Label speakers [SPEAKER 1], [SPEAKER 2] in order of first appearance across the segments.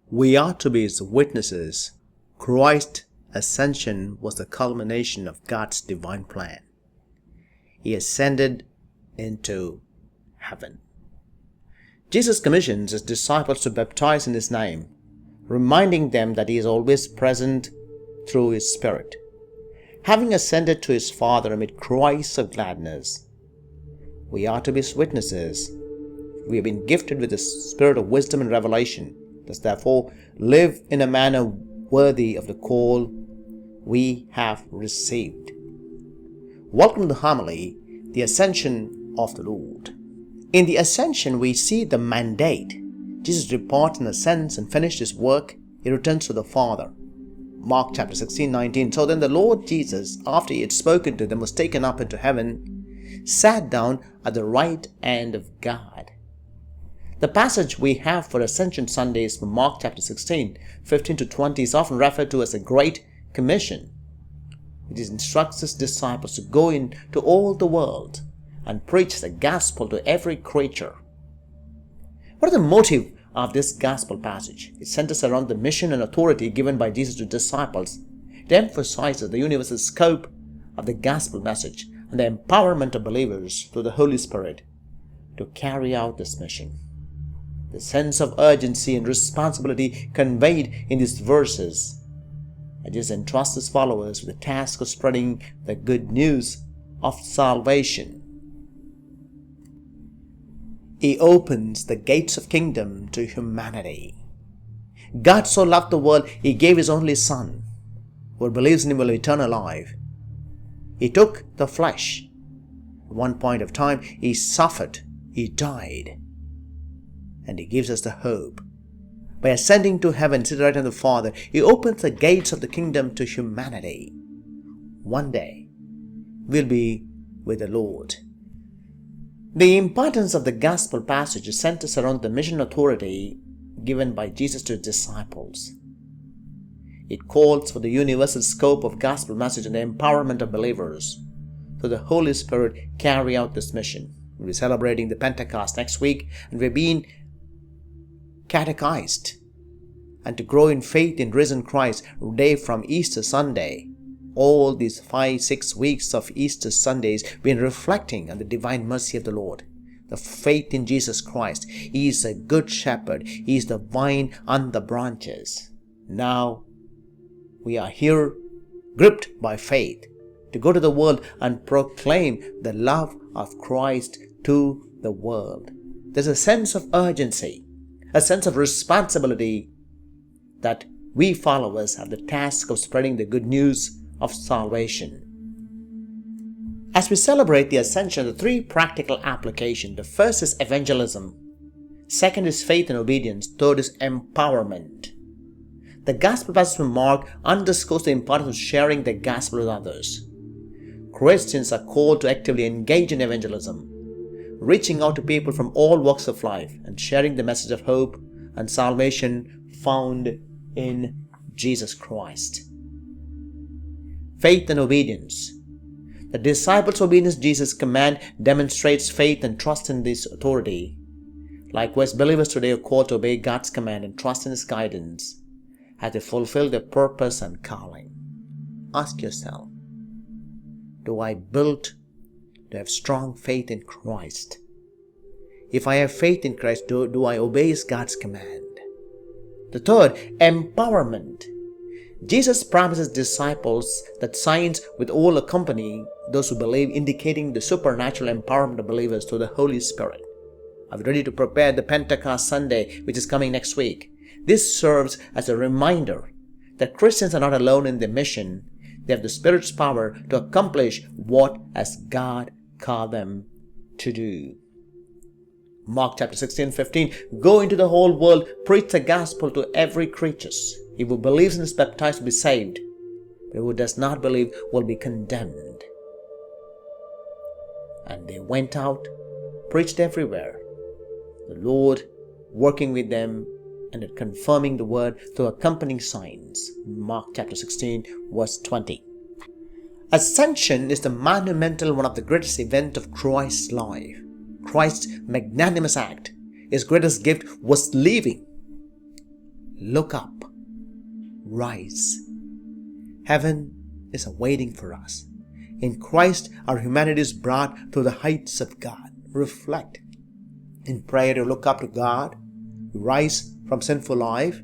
[SPEAKER 1] We are to be His witnesses. Christ's ascension was the culmination of God's divine plan. He ascended into heaven. Jesus commissions His disciples to baptize in His name, reminding them that He is always present through His Spirit. Having ascended to His Father amid cries of gladness, we are to be His witnesses. We have been gifted with the spirit of wisdom and revelation. Let's therefore live in a manner worthy of the call we have received. Welcome to the homily, the Ascension of the Lord. In the Ascension, we see the mandate. Jesus departs and ascends and finished His work. He returns to the Father. Mark chapter 16:19. So then the Lord Jesus, after He had spoken to them, was taken up into heaven, sat down at the right hand of God. The passage we have for Ascension Sundays from Mark chapter 16:15-20 is often referred to as a Great Commission. It instructs His disciples to go into all the world and preach the gospel to every creature. What is the motive of this gospel passage? It centers around the mission and authority given by Jesus to disciples. It emphasizes the universal scope of the gospel message and the empowerment of believers through the Holy Spirit to carry out this mission. The sense of urgency and responsibility conveyed in these verses, and Jesus entrusts His followers with the task of spreading the good news of salvation. He opens the gates of kingdom to humanity. God so loved the world, He gave His only Son. Whoever believes in Him will have eternal life. He took the flesh. At one point of time, He suffered. He died. And He gives us the hope. By ascending to heaven, sitting right on the Father, He opens the gates of the kingdom to humanity. One day, we'll be with the Lord. The importance of the gospel passage centers around the mission authority given by Jesus to His disciples. It calls for the universal scope of gospel message and the empowerment of believers so the Holy Spirit carry out this mission. We'll be celebrating the Pentecost next week, and we're being catechized and to grow in faith in risen Christ day from Easter Sunday. All these 5-6 weeks of Easter Sundays been reflecting on the divine mercy of the Lord, the faith in Jesus Christ. He is a good shepherd. He is the vine and the branches. Now we are here gripped by faith to go to the world and proclaim the love of Christ to the world. There's a sense of urgency, a sense of responsibility that we followers have the task of spreading the good news of salvation. As we celebrate the Ascension, the three practical applications. The first is evangelism. Second is faith and obedience. Third is empowerment. The Gospel passage from Mark underscores the importance of sharing the gospel with others. Christians are called to actively engage in evangelism, reaching out to people from all walks of life and sharing the message of hope and salvation found in Jesus Christ. Faith and obedience. The disciples' obedience to Jesus' command demonstrates faith and trust in this authority. Likewise, believers today are called to obey God's command and trust in His guidance as they fulfill their purpose and calling. Ask yourself, do I build to have strong faith in Christ? If I have faith in Christ, do I obey God's command? The third, empowerment. Jesus promises disciples that signs will all accompany those who believe, indicating the supernatural empowerment of believers through the Holy Spirit. Are we ready to prepare the Pentecost Sunday, which is coming next week? This serves as a reminder that Christians are not alone in their mission. They have the Spirit's power to accomplish what as God called them to do. Mark chapter 16:15. Go into the whole world, preach the gospel to every creature. He who believes and is baptized will be saved, but who does not believe will be condemned. And they went out, preached everywhere, the Lord working with them and confirming the word through accompanying signs. Mark chapter 16 verse 20. Ascension is the monumental one of the greatest event of Christ's life. Christ's magnanimous act, His greatest gift was leaving Look up. Rise. Heaven is awaiting for us. In Christ, our humanity is brought to the heights of God. Reflect. In prayer, to look up to God. We rise from sinful life,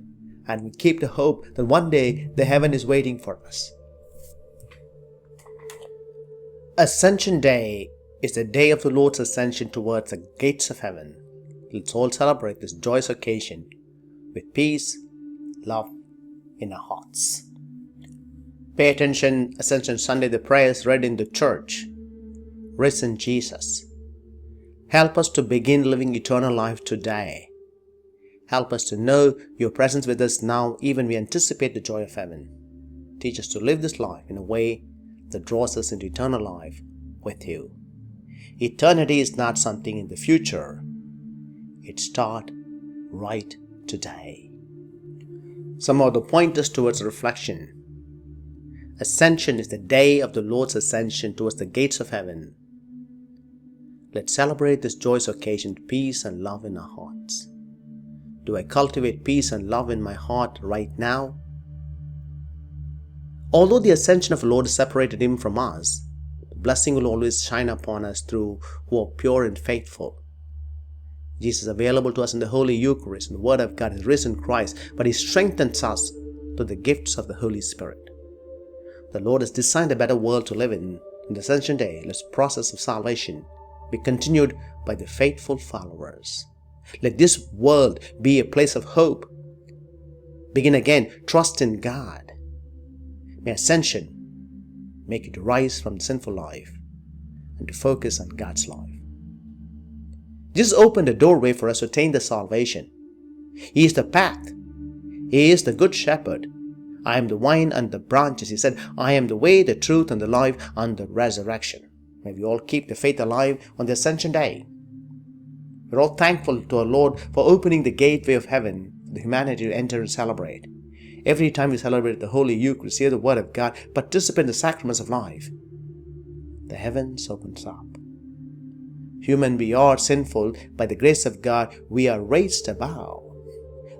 [SPEAKER 1] and we keep the hope that one day the heaven is waiting for us. Ascension Day is the day of the Lord's ascension towards the gates of heaven. Let's all celebrate this joyous occasion with peace, love in our hearts. Pay attention, Ascension Sunday, the prayers read in the church. Risen Jesus, help us to begin living eternal life today. Help us to know your presence with us now, even we anticipate the joy of heaven. Teach us to live this life in a way that draws us into eternal life with you. Eternity is not something in the future. It starts right today. Some of the pointers towards reflection. Ascension is the day of the Lord's ascension towards the gates of heaven. Let's celebrate this joyous occasion with peace and love in our hearts. Do I cultivate peace and love in my heart right now? Although the ascension of the Lord separated him from us, the blessing will always shine upon us through who are pure and faithful. Jesus is available to us in the Holy Eucharist, and the Word of God is risen Christ, but He strengthens us through the gifts of the Holy Spirit. The Lord has designed a better world to live in. In the Ascension Day, let this process of salvation be continued by the faithful followers. Let this world be a place of hope. Begin again, trust in God. May Ascension make you to rise from the sinful life and to focus on God's life. Jesus opened a doorway for us to attain the salvation. He is the path. He is the good shepherd. I am the vine and the branches. He said, I am the way, the truth, and the life, and the resurrection. May we all keep the faith alive on the Ascension Day. We're all thankful to our Lord for opening the gateway of heaven for the humanity to enter and celebrate. Every time we celebrate the Holy Eucharist, hear the Word of God, participate in the sacraments of life, the heavens opens up. Human we are sinful, by the grace of God we are raised above.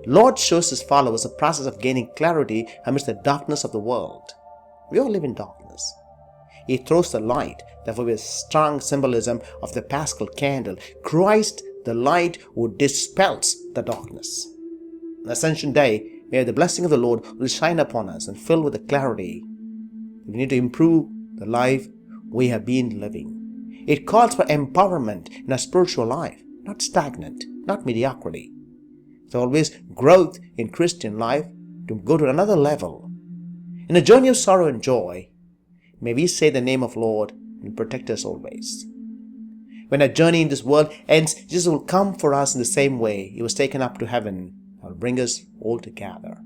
[SPEAKER 1] Lord shows His followers a process of gaining clarity amidst the darkness of the world. We all live in darkness. He throws the light, therefore with strong symbolism of the Paschal candle. Christ, the light who dispels the darkness. On Ascension Day, may the blessing of the Lord will shine upon us and fill with the clarity. We need to improve the life we have been living. It calls for empowerment in our spiritual life, not stagnant, not mediocrity. It's always growth in Christian life to go to another level. In a journey of sorrow and joy, may we say the name of Lord and protect us always. When our journey in this world ends, Jesus will come for us in the same way He was taken up to heaven and will bring us all together.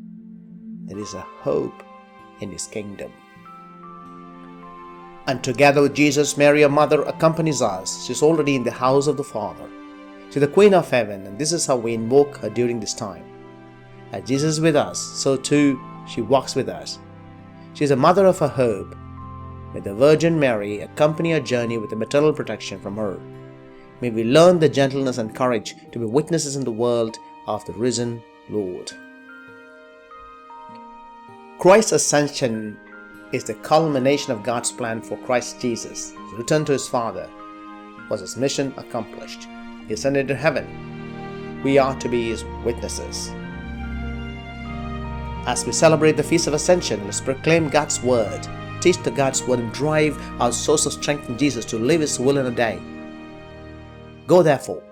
[SPEAKER 1] There is a hope in His kingdom. And together with Jesus, Mary, our mother, accompanies us. She is already in the house of the Father. She is the Queen of Heaven, and this is how we invoke her during this time. As Jesus is with us, so too she walks with us. She is the mother of our hope. May the Virgin Mary accompany our journey with the maternal protection from her. May we learn the gentleness and courage to be witnesses in the world of the risen Lord. Christ's ascension is the culmination of God's plan for Christ Jesus. His return to His Father was His mission accomplished. He ascended to heaven. We are to be His witnesses. As we celebrate the Feast of Ascension, let's proclaim God's Word, teach the God's Word, and drive our source of strength in Jesus to live His will in a day. Go therefore,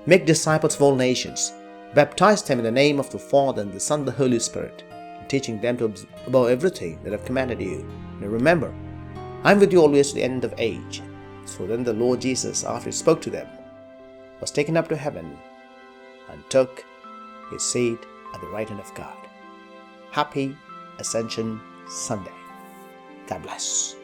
[SPEAKER 1] make disciples of all nations, baptize them in the name of the Father and the Son and the Holy Spirit, teaching them to obey everything that I have commanded you. And remember, I am with you always to the end of age. So then the Lord Jesus, after He spoke to them, was taken up to heaven and took His seat at the right hand of God. Happy Ascension Sunday. God bless.